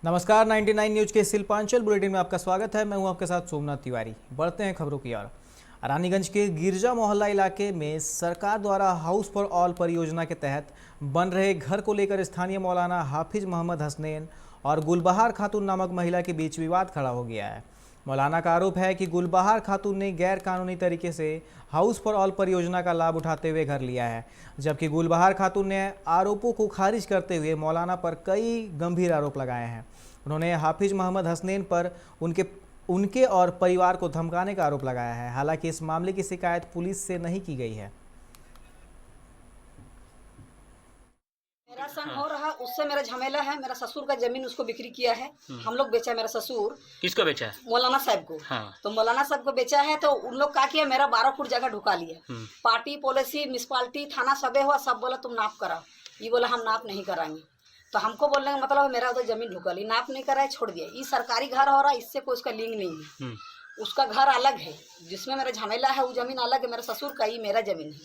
नमस्कार, 99 न्यूज के शिल्पांचल बुलेटिन में आपका स्वागत है। मैं हूं आपके साथ सोमनाथ तिवारी। बढ़ते हैं खबरों की ओर। रानीगंज के गिरजा मोहल्ला इलाके में सरकार द्वारा हाउस फॉर ऑल परियोजना के तहत बन रहे घर को लेकर स्थानीय मौलाना हाफिज मोहम्मद हसनैन और गुलबहार खातून नामक महिला के बीच विवाद खड़ा हो गया है। मौलाना का आरोप है कि गुलबहार खातून ने गैर कानूनी तरीके से हाउस फॉर ऑल परियोजना का लाभ उठाते हुए घर लिया है, जबकि गुलबहार खातून ने आरोपों को खारिज करते हुए मौलाना पर कई गंभीर आरोप लगाए हैं। उन्होंने हाफिज मोहम्मद हसनैन पर उनके और परिवार को धमकाने का आरोप लगाया है। हालांकि इस मामले की शिकायत पुलिस से नहीं की गई है। मेरा संग हो रहा, उससे मेरा झमेला है। मेरा ससुर का जमीन उसको बिक्री किया है, हम लोग बेचा है। मेरा ससुर किसको बेचा है? मौलाना साहब को। हाँ। तो मौलाना साहब को बेचा है तो उन लोग क्या किया, मेरा 12 फुट जगह ढुका लिया। पार्टी पॉलिसी म्यूनसिपालिटी थाना सबे हुआ, सब बोला तुम नाप कराओ। ये बोला हम नाप नहीं कराएंगे। तो हमको बोलने का मतलब मेरा उधर जमीन ढुका ली, नाप नहीं कराए, छोड़ दिया। ये सरकारी घर हो रहा, इससे कोई उसका लिंक नहीं है। उसका घर अलग है, जिसमें मेरा झमेला है वो जमीन अलग है। मेरा ससुर का, ये मेरा जमीन है।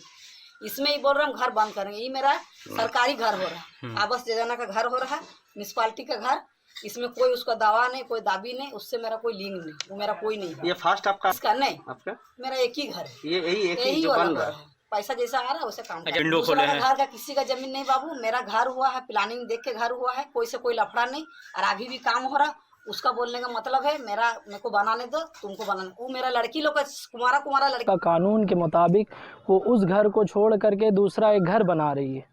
इसमें ही बोल रहा हूँ घर बंद करेंगे। ये मेरा सरकारी घर हो रहा है, आवास योजना का घर हो रहा है, म्यूनसिपालिटी का घर। इसमें कोई उसका दावा नहीं, कोई दाबी नहीं, उससे मेरा कोई लिंक नहीं, वो मेरा कोई नहीं है। ये फर्स्ट आपका? इसका नहीं, आपका मेरा एक ही घर है। यही वाला घर है। पैसा जैसा आ रहा है वैसे काम विंडो खोले हैं। घर का किसी का जमीन नहीं बाबू, मेरा घर हुआ है, प्लानिंग देख के घर हुआ है, कोई से कोई लफड़ा नहीं। और अभी भी काम हो रहा, उसका बोलने का मतलब है मेरे को बनाने दो, तुमको बनाने। वो मेरा लड़की लोग का कुमारा लड़की का कानून के मुताबिक वो उस घर को छोड़ करके दूसरा एक घर बना रही है,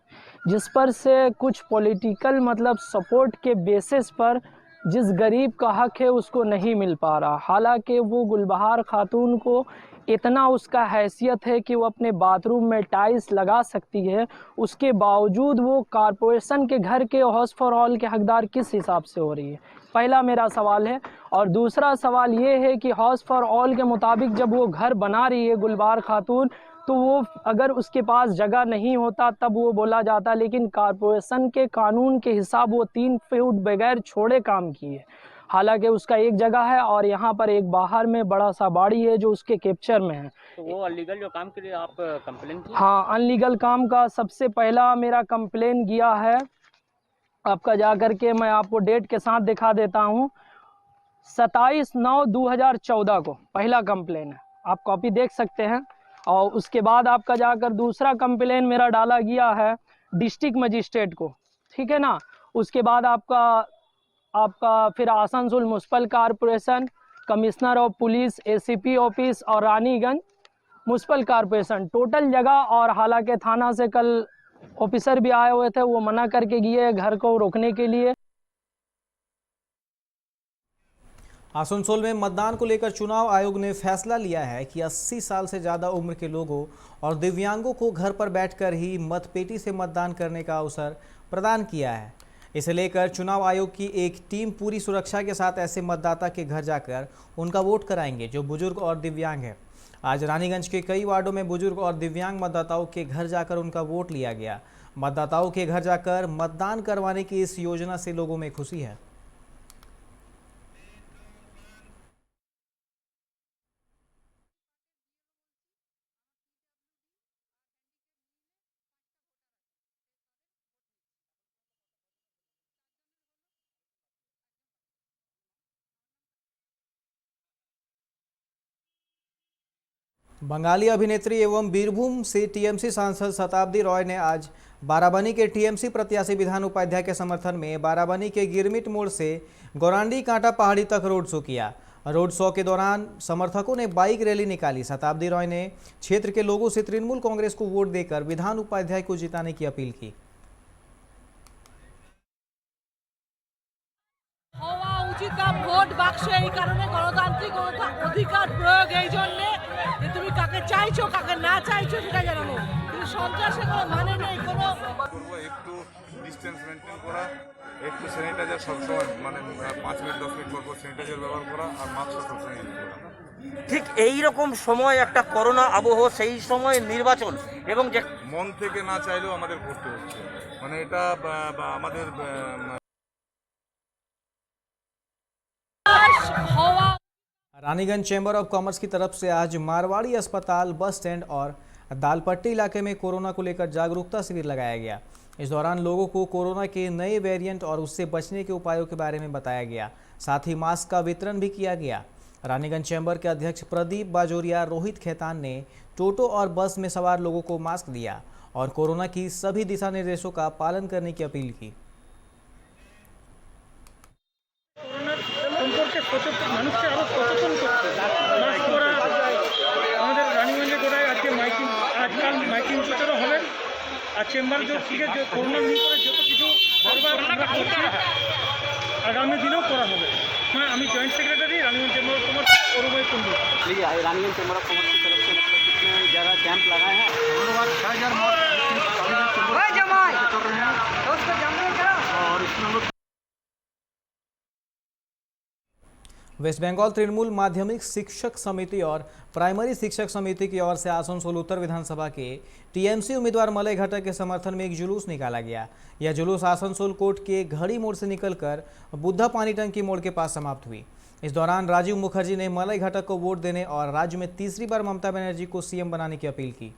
जिस पर से कुछ पॉलिटिकल मतलब सपोर्ट के बेसिस पर जिस गरीब का हक है उसको नहीं मिल पा रहा। हालांकि वो गुलबहार खातून को इतना उसका हैसियत है कि वो अपने बाथरूम में टाइल्स लगा सकती है, उसके बावजूद वो कारपोरेशन के घर के हाउस फॉर ऑल के हकदार किस हिसाब से हो रही है, पहला मेरा सवाल है। और दूसरा सवाल ये है कि हाउस फॉर ऑल के मुताबिक जब वो घर बना रही है गुलबहार खातून, तो वो अगर उसके पास जगह नहीं होता तब वो बोला जाता, लेकिन कारपोरेशन के कानून के हिसाब वो 3 फुट बगैर छोड़े काम किए। हालांकि उसका एक जगह है और यहाँ पर एक बाहर में बड़ा सा बाड़ी है जो उसके कैप्चर में है। तो वो अनलीगल जो काम के लिए आप कंप्लेन की? हाँ, अनलीगल काम का सबसे पहला मेरा कंप्लेन किया है आपका, जाकर के मैं आपको डेट के साथ दिखा देता हूँ। 27/9/2014 को पहला कंप्लेन है, आप कॉपी देख सकते हैं। और उसके बाद आपका जाकर दूसरा कंप्लेन मेरा डाला गया है डिस्ट्रिक्ट मजिस्ट्रेट को, ठीक है ना। उसके बाद आपका फिर Asansol municipal corporation, commissioner of police, ACP office और रानीगंज म्यूनसिपल कॉरपोरेशन, टोटल जगह। और हालांकि थाना से कल ऑफिसर भी आए हुए थे, वो मना करके गए घर को रोकने के लिए। आसनसोल में मतदान को लेकर चुनाव आयोग ने फैसला लिया है कि 80 साल से ज़्यादा उम्र के लोगों और दिव्यांगों को घर पर बैठकर ही मतपेटी से मतदान करने का अवसर प्रदान किया है। इसे लेकर चुनाव आयोग की एक टीम पूरी सुरक्षा के साथ ऐसे मतदाता के घर जाकर उनका वोट कराएंगे जो बुजुर्ग और दिव्यांग है। आज रानीगंज के कई वार्डों में बुजुर्ग और दिव्यांग मतदाताओं के घर जाकर उनका वोट लिया गया। मतदाताओं के घर जाकर मतदान करवाने की इस योजना से लोगों में खुशी है। बंगाली अभिनेत्री एवं बीरभूम से टीएमसी सांसद शताब्दी रॉय ने आज बाराबनी के टीएमसी प्रत्याशी विधान उपाध्याय के समर्थन में बाराबनी के गिरमिट मोड़ से गौरांडी कांटा पहाड़ी तक रोड शो किया। रोड शो के दौरान समर्थकों ने बाइक रैली निकाली। शताब्दी रॉय ने क्षेत्र के लोगों से तृणमूल कांग्रेस को वोट देकर विधान उपाध्याय को जिताने की अपील की। ভোট বাক্সে এই কারণে গণতান্ত্রিক অধিকার প্রয়োগ, এই জন্যে যে তুমি কাকে চাইছো কাকে না চাইছো সেটা জানানো, কিন্তু সন্ত্রাসের কোনো মানে নেই। কোনো একটু ডিস্টেন্স মেনটেন করা, একটু স্যানিটাইজার সবসময় মানে 5 মিনিট 10 মিনিট পর স্যানিটাইজার ব্যবহার করা আর মাস্ক সবসময় ইউজ করা। ঠিক এই রকম সময় একটা করোনা আবহ, সেই সময় নির্বাচন এবং যে মন থেকে না চাইলেও আমাদের করতে হচ্ছে, মানে এটা আমাদের रानीगंज चैम्बर ऑफ कॉमर्स की तरफ से आज मारवाड़ी अस्पताल, बस स्टैंड और दालपट्टी इलाके में कोरोना को लेकर जागरूकता शिविर लगाया गया। इस दौरान लोगों को कोरोना के नए वेरिएंट और उससे बचने के उपायों के बारे में बताया गया। साथ ही मास्क का वितरण भी किया गया। रानीगंज चैम्बर के अध्यक्ष प्रदीप बाजोरिया रोहित खेतान ने टोटो और बस में सवार लोगों को मास्क दिया और कोरोना की सभी दिशा निर्देशों का पालन करने की अपील की। সম্পর্কে সচেতন মানুষকে আরো সচেতন করতে মাস্ক পরা আমাদের রানীগঞ্জে গোড়ায় আজকে আজকাল মাইকিং প্রচারও হবে আর চেম্বার থেকে যে করোনা নিয়ে করে যত কিছু করবার আমরা করছি আগামী দিনেও করা হবে। আমি joint secretary Raniganj chamber of commerce औरभाई Kundu. Raniganj chamber of commerce की तरफ से मतलब कितने ज़्यादा कैंप लगाए हैं और इसमें हम लोग वेस्ट बंगाल तृणमूल माध्यमिक शिक्षक समिति और प्राइमरी शिक्षक समिति की ओर से आसनसोल उत्तर विधानसभा के टीएमसी उम्मीदवार मलय घटक के समर्थन में एक जुलूस निकाला गया। यह जुलूस आसनसोल कोर्ट के घड़ी मोड़ से निकलकर बुद्धा पानी टंकी मोड़ के पास समाप्त हुई। इस दौरान राजीव मुखर्जी ने मलय घटक को वोट देने और राज्य में तीसरी बार ममता बनर्जी को सीएम बनाने की अपील की।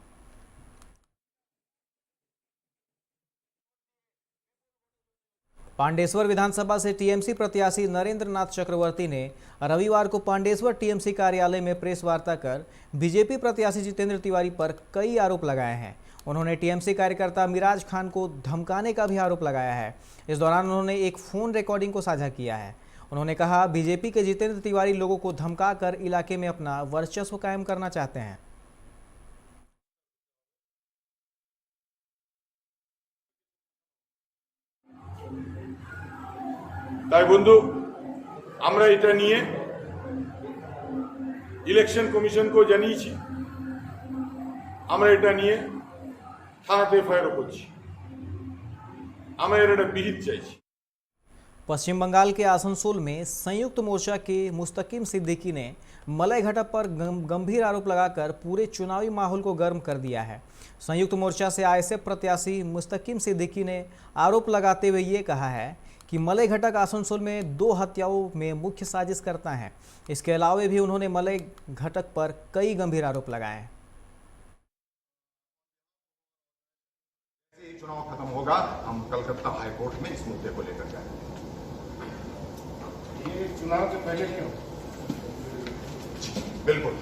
पांडेश्वर विधानसभा से टीएमसी प्रत्याशी नरेंद्र नाथ चक्रवर्ती ने रविवार को पांडेश्वर टीएमसी कार्यालय में प्रेस वार्ता कर बीजेपी प्रत्याशी जितेंद्र तिवारी पर कई आरोप लगाए हैं। उन्होंने टीएमसी कार्यकर्ता मिराज खान को धमकाने का भी आरोप लगाया है। इस दौरान उन्होंने एक फोन रिकॉर्डिंग को साझा किया है। उन्होंने कहा, बीजेपी के जितेंद्र तिवारी लोगों को धमकाकर इलाके में अपना वर्चस्व कायम करना चाहते हैं। তাই বন্ধু আমরা এটা নিয়ে ইলেকশন কমিশনকেও জানিয়েছি, আমরা এটা নিয়ে থানাতে এফআইআর করছি, আমরা এর একটা বিহিত চাইছি। पश्चिम बंगाल के आसनसोल में संयुक्त मोर्चा के मुस्तकीम सिद्दीकी ने मलय घटक पर गंभीर आरोप लगाकर पूरे चुनावी माहौल को गर्म कर दिया है। संयुक्त मोर्चा से आईएसएफ प्रत्याशी मुस्तकीम सिद्दीकी ने आरोप लगाते हुए ये कहा है कि मलय घटक आसनसोल में 2 हत्याओं में मुख्य साजिश करता है। इसके अलावा भी उन्होंने मलय घटक पर कई गंभीर आरोप लगाए हैं। चुनाव खत्म होगा, हम कलकत्ता हाई कोर्ट में इस मुद्दे को लेकर जाएंगे। ये चुनाव के पहले क्यों? बिल्कुल,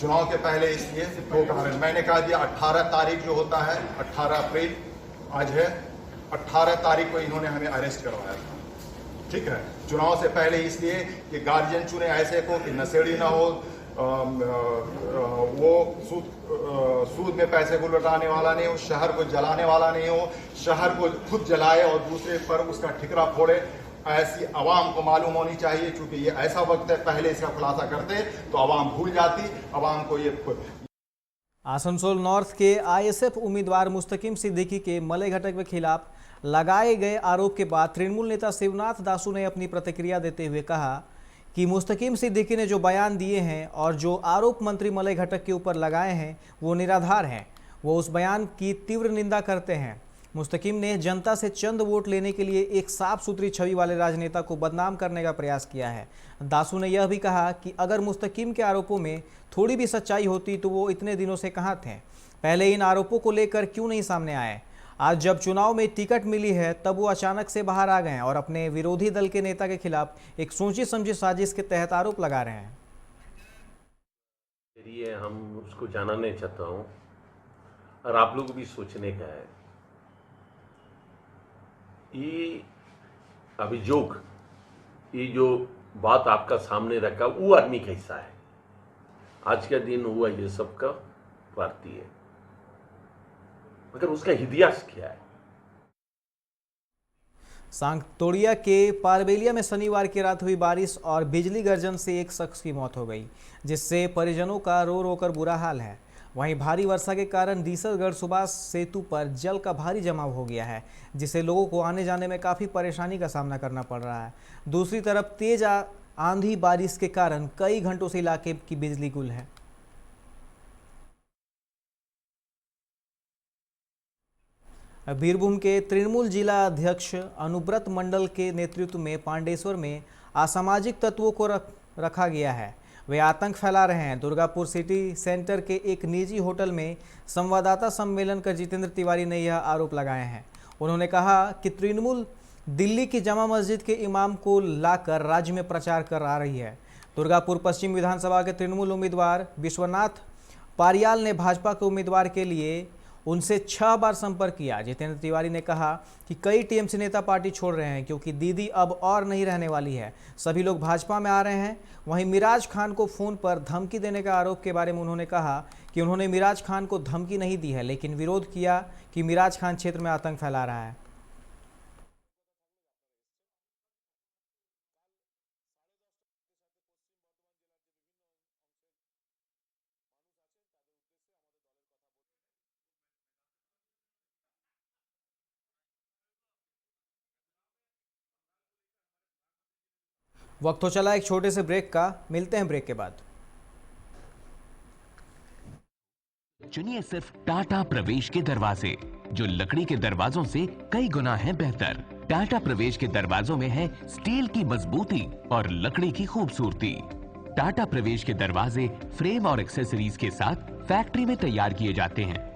चुनाव के पहले इसलिए 2 कारण मैंने कहा दिया। 18 तारीख जो होता है, 18 अप्रैल आज है, 18 तारीख को इन्होंने हमें अरेस्ट करवाया था। ठीक है, चुनाव से पहले इसलिए कि गार्जियन चुने ऐसे को कि नशेड़ी ना हो, वो सूद में पैसे को लुटाने वाला नहीं हो, शहर को जलाने वाला नहीं हो, शहर को खुद जलाए और दूसरे पर उसका ठिकरा फोड़े, ऐसी आवाम को मालूम होनी चाहिए। क्योंकि ये ऐसा वक्त है, पहले इसका खुलासा करते तो आवाम भूल जाती, आवाम को ये। आसनसोल नॉर्थ के आईएसएफ उम्मीदवार मुस्तकीम सिद्दीकी के मलय घटक के खिलाफ लगाए गए आरोप के बाद तृणमूल नेता शिवनाथ दासू ने अपनी प्रतिक्रिया देते हुए कहा कि मुस्तकीम सिद्दीकी ने जो बयान दिए हैं और जो आरोप मंत्री मलय घटक के ऊपर लगाए हैं वो निराधार हैं। वो उस बयान की तीव्र निंदा करते हैं। मुस्तकीम ने जनता से चंद वोट लेने के लिए एक साफ सुथरी छवि वाले राजनेता को बदनाम करने का प्रयास किया है। दासू ने यह भी कहा कि अगर मुस्तकीम के आरोपों में थोड़ी भी सच्चाई होती तो वो इतने दिनों से कहाँ थे, पहले इन आरोपों को लेकर क्यों नहीं सामने आए। आज जब चुनाव में टिकट मिली है तब वो अचानक से बाहर आ गए और अपने विरोधी दल के नेता के खिलाफ एक सोची समझी साजिश के तहत आरोप लगा रहे हैं। ये हम उसको जानना चाहता हूँ और आप लोग भी सोचने का है, ये अभियोग, ये जो बात आपका सामने रखा वो आदमी कैसा है, आज का दिन हुआ ये सबका भारतीय है, मगर उसका इतिहास क्या है। सांगतोड़िया के पारबेलिया में शनिवार की रात हुई बारिश और बिजली गर्जन से एक शख्स की मौत हो गई, जिससे परिजनों का रो रो कर बुरा हाल है। वहीं भारी वर्षा के कारण डीसरगढ़ सुभाष सेतु पर जल का भारी जमाव हो गया है, जिससे लोगों को आने जाने में काफ़ी परेशानी का सामना करना पड़ रहा है। दूसरी तरफ तेज आंधी बारिश के कारण कई घंटों से इलाके की बिजली गुल है। बीरभूम के तृणमूल जिला अध्यक्ष अनुव्रत मंडल के नेतृत्व में पांडेश्वर में असामाजिक तत्वों को रखा गया है। वे आतंक फैला रहे हैं। दुर्गापुर सिटी सेंटर के एक निजी होटल में संवाददाता सम्मेलन कर जितेंद्र तिवारी ने यह आरोप लगाए हैं। उन्होंने कहा कि तृणमूल दिल्ली की जामा मस्जिद के इमाम को लाकर राज्य में प्रचार कर आ रही है। दुर्गापुर पश्चिम विधानसभा के तृणमूल उम्मीदवार विश्वनाथ पारियाल ने भाजपा के उम्मीदवार के लिए उनसे 6 बार संपर्क किया। जितेंद्र तिवारी ने कहा कि कई टीएमसी नेता पार्टी छोड़ रहे हैं क्योंकि दीदी अब और नहीं रहने वाली है। सभी लोग भाजपा में आ रहे हैं। वहीं मिराज खान को फोन पर धमकी देने का आरोप के बारे में उन्होंने कहा कि उन्होंने मिराज खान को धमकी नहीं दी है, लेकिन विरोध किया कि मिराज खान क्षेत्र में आतंक फैला रहा है। वक्त हो चला एक छोटे से ब्रेक का, मिलते हैं ब्रेक के बाद। चुनिए सिर्फ टाटा प्रवेश के दरवाजे, जो लकड़ी के दरवाजों से कई गुना है बेहतर। टाटा प्रवेश के दरवाजों में है स्टील की मजबूती और लकड़ी की खूबसूरती। टाटा प्रवेश के दरवाजे फ्रेम और एक्सेसरीज के साथ फैक्ट्री में तैयार किए जाते हैं।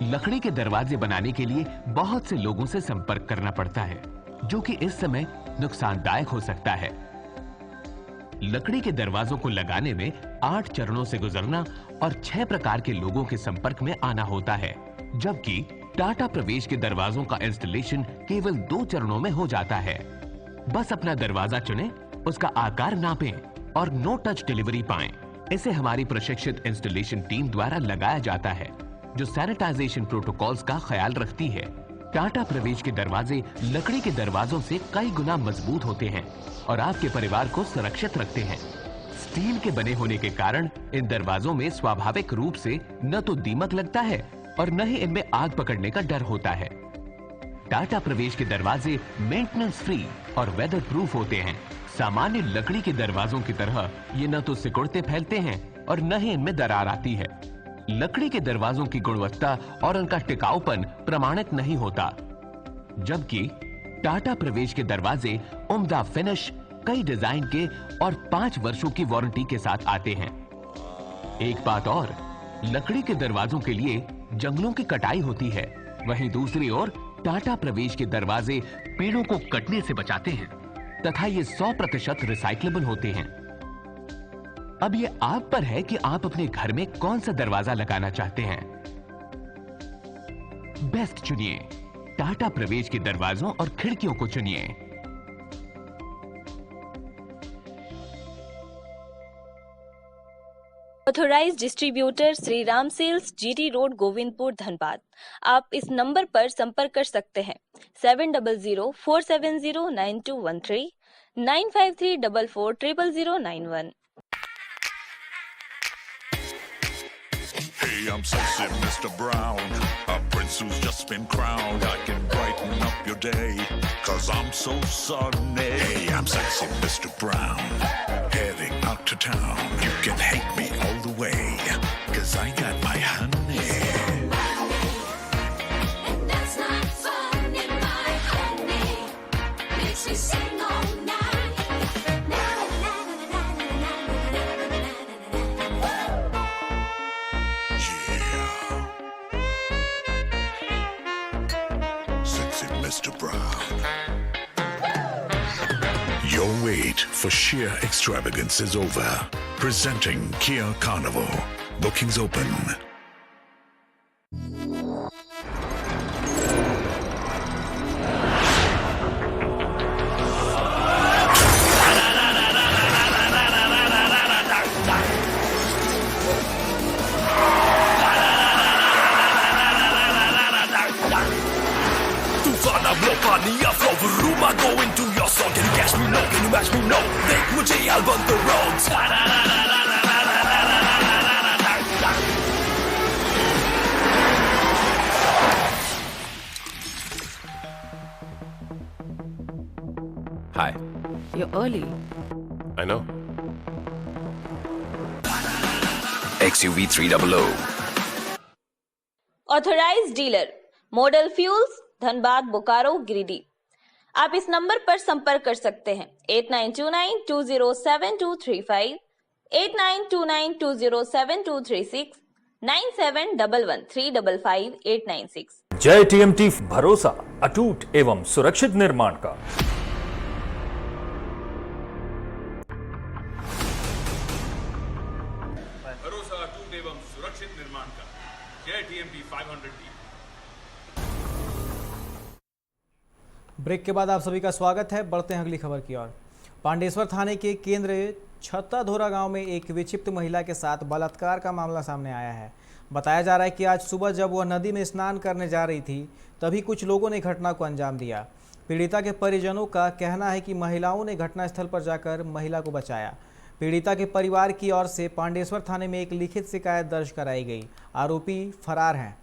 लकड़ी के दरवाजे बनाने के लिए बहुत से लोगों से संपर्क करना पड़ता है, जो कि इस समय नुकसानदायक हो सकता है। लकड़ी के दरवाजों को लगाने में 8 चरणों से गुजरना और 6 प्रकार के लोगों के संपर्क में आना होता है, जबकि टाटा प्रवेश के दरवाजों का इंस्टॉलेशन केवल 2 चरणों में हो जाता है। बस अपना दरवाजा चुनें, उसका आकार नापें और नो टच डिलीवरी पाएं। इसे हमारी प्रशिक्षित इंस्टॉलेशन टीम द्वारा लगाया जाता है, जो सैनिटाइजेशन प्रोटोकॉल्स का ख्याल रखती है। टाटा प्रवेश के दरवाजे लकड़ी के दरवाजों से कई गुना मजबूत होते हैं और आपके परिवार को सुरक्षित रखते हैं। स्टील के बने होने के कारण इन दरवाजों में स्वाभाविक रूप से न तो दीमक लगता है और न ही इनमें आग पकड़ने का डर होता है। टाटा प्रवेश के दरवाजे मेंटेनेंस फ्री और वेदर प्रूफ होते हैं। सामान्य लकड़ी के दरवाजों की तरह ये न तो सिकुड़ते फैलते हैं और न ही इनमें दरार आती है। लकड़ी के दरवाजों की गुणवत्ता और उनका टिकाऊपन प्रमाणित नहीं होता, जबकि टाटा प्रवेश के दरवाजे उम्दा फिनिश, कई डिजाइन के और 5 वर्षों की वारंटी के साथ आते हैं। एक बात और, लकड़ी के दरवाजों के लिए जंगलों की कटाई होती है, वहीं दूसरी ओर टाटा प्रवेश के दरवाजे पेड़ों को कटने से बचाते हैं तथा ये 100% रिसाइक्लेबल होते हैं। अब ये आप पर है कि आप अपने घर में कौन सा दरवाजा लगाना चाहते हैं। बेस्ट चुनिए, टाटा प्रवेश के दरवाजों और खिड़कियों को चुनिए। Authorized distributor Shri Ram sales, GT road, Govindpur, Dhanbad. आप इस नंबर पर संपर्क कर सकते हैं 7004709213 9534400091। Hey, I'm sexy Mr. Brown, a prince who's just been crowned. I can brighten up your day, 'cause I'm so sunny. Hey, I'm sexy Mr. Brown, heading out to town. You can hate me all the way, 'cause I got my honey. And that's not funny, my honey makes me sing all night. Mr. Brown. Your wait for sheer extravagance is over. Presenting Kia Carnival. Bookings open. I flow room, I go into your song. Can you catch me? No. Can you match me? No. Take mujhe, I'll run the roads. Hi. You're early. I know. XUV 300. Authorized dealer, model fuels, Dhanbad, Bokaro, Giridih. आप इस number पर संपर्क कर सकते हैं 8929207235, 8929207236, 9711355896। जय TMT, भरोसा अटूट एवं सुरक्षित निर्माण का। भरोसा अटूट एवं सुरक्षित निर्माण का। जय टीएमटी 500D। ब्रेक के बाद आप सभी का स्वागत है। बढ़ते हैं अगली खबर की ओर। पांडेश्वर थाने के केंद्र छत्ताधोरा गांव में एक विक्षिप्त महिला के साथ बलात्कार का मामला सामने आया है। बताया जा रहा है कि आज सुबह जब वह नदी में स्नान करने जा रही थी तभी कुछ लोगों ने घटना को अंजाम दिया। पीड़िता के परिजनों का कहना है कि महिलाओं ने घटनास्थल पर जाकर महिला को बचाया। पीड़िता के परिवार की ओर से पांडेश्वर थाने में एक लिखित शिकायत दर्ज कराई गई। आरोपी फरार हैं।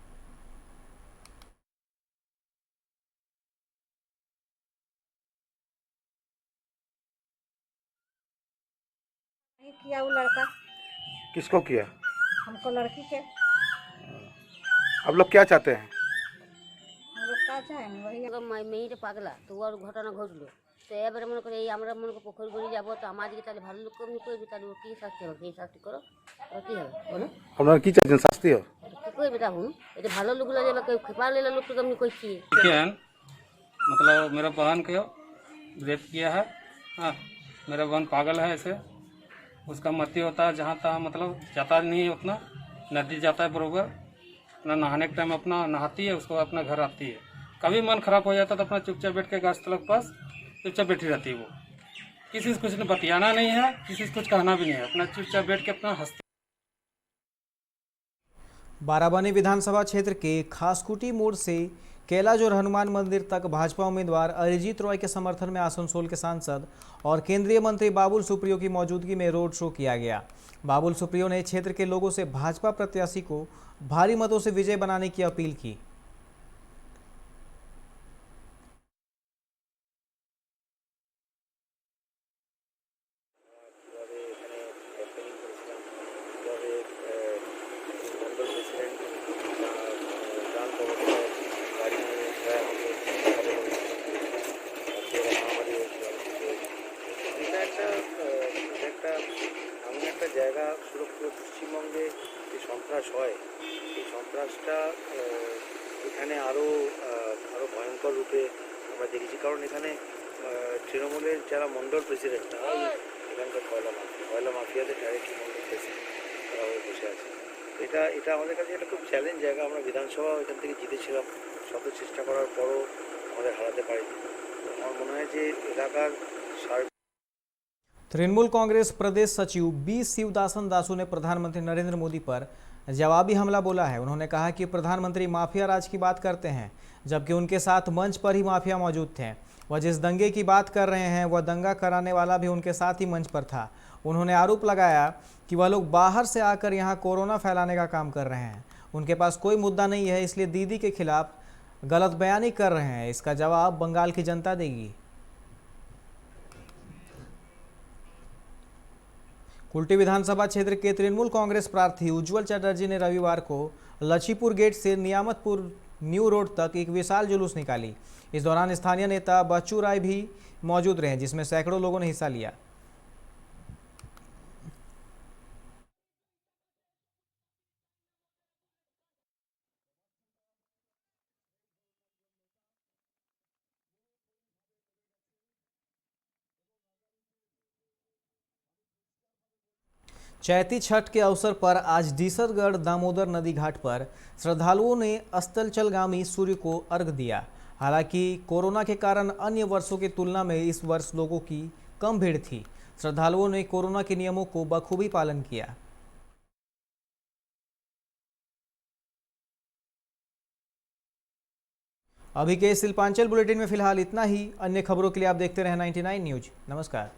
किया वो लड़का। किसको किया? हमको लड़की के। अब लोग क्या चाहते हैं? हम लोग क्या चाहेंगे वही মেয়েটা পাগলা তো ওর ঘটনা ঘটলো তো এবারে মনে করে এই আমরা মনে করে পুকুর গড়ি যাবো তো আমাদেরকে তাহলে ভালো লোক কমনি করবি তাহলে ও কি শাস্তি হবে সেই শাস্তি করো আর কি হবে বলো আপনারা কি চাইছেন শাস্তি হোক? কি করবে তা হুন এটা ভালো লোকগুলো যাবে কেউ খেপা লেলা লোক তো কমনি করছি मतलब मेरा बहन को रेप किया है। हाँ, मेरा बहन पागल है ऐसे, उसका मती होता है जहाँ तहाँ, मतलब जाता नहीं है उतना, नदी जाता है बरोबर, अपना नहाने के टाइम अपना नहाती है, उसको अपना घर आती है। कभी मन खराब हो जाता तो अपना चुपचाप बैठ के गाछ तलक पास चुपचाप बैठी रहती है। वो किसी से कुछ बतियाना नहीं है, किसी से कुछ कहना भी नहीं है, अपना चुपचाप बैठ के अपना हंसती। बाराबनी विधानसभा क्षेत्र के खासकुटी मोड़ से कैलाजोर हनुमान मंदिर तक भाजपा उम्मीदवार अरिजीत रॉय के समर्थन में आसनसोल के सांसद और केंद्रीय मंत्री बाबुल सुप्रियो की मौजूदगी में रोड शो किया गया। बाबुल सुप्रियो ने क्षेत्र के लोगों से भाजपा प्रत्याशी को भारी मतों से विजय बनाने की अपील की। এমন একটা জায়গা সুরক্ষিত পশ্চিমবঙ্গে যে সন্ত্রাস হয় এই সন্ত্রাসটা এখানে আরও ভয়ঙ্কর রূপে আমরা দেখেছি। কারণ এখানে তৃণমূলের যারা মণ্ডল প্রেসিডেন্ট তারা এখানকার কয়লা মাফিয়াদের ডাইরেক্টলি মণ্ডল প্রেসিডেন্ট তারা হয়ে বসে আছে। এটা আমাদের কাছে একটা খুব চ্যালেঞ্জ জায়গা। আমরা বিধানসভা এখান থেকে জিতেছিলাম, শত চেষ্টা করার পরও আমাদের হারাতে পারিনি। আমার মনে হয় যে এলাকার तृणमूल कांग्रेस प्रदेश सचिव बी शिवदासन दासू ने प्रधानमंत्री नरेंद्र मोदी पर जवाबी हमला बोला है। उन्होंने कहा कि प्रधानमंत्री माफिया राज की बात करते हैं जबकि उनके साथ मंच पर ही माफिया मौजूद थे। वह जिस दंगे की बात कर रहे हैं वह दंगा कराने वाला भी उनके साथ ही मंच पर था। उन्होंने आरोप लगाया कि वह लोग बाहर से आकर यहाँ कोरोना फैलाने का काम कर रहे हैं। उनके पास कोई मुद्दा नहीं है, इसलिए दीदी के खिलाफ गलत बयानी कर रहे हैं। इसका जवाब बंगाल की जनता देगी। कुल्टी विधानसभा क्षेत्र के तृणमूल कांग्रेस प्रार्थी उज्जवल चटर्जी ने रविवार को लछीपुर गेट से नियामतपुर न्यू रोड तक एक विशाल जुलूस निकाली। इस दौरान स्थानीय नेता बच्चू राय भी मौजूद रहे, जिसमें सैकड़ों लोगों ने हिस्सा लिया। चैती छठ के अवसर पर आज डीसरगढ़ दामोदर नदी घाट पर श्रद्धालुओं ने अस्ताचलगामी सूर्य को अर्घ दिया। हालांकि कोरोना के कारण अन्य वर्षों की तुलना में इस वर्ष लोगों की कम भीड़ थी। श्रद्धालुओं ने कोरोना के नियमों को बखूबी पालन किया। अभी के शिल्पांचल बुलेटिन में फिलहाल इतना ही। अन्य खबरों के लिए आप देखते रहें 99 न्यूज। नमस्कार।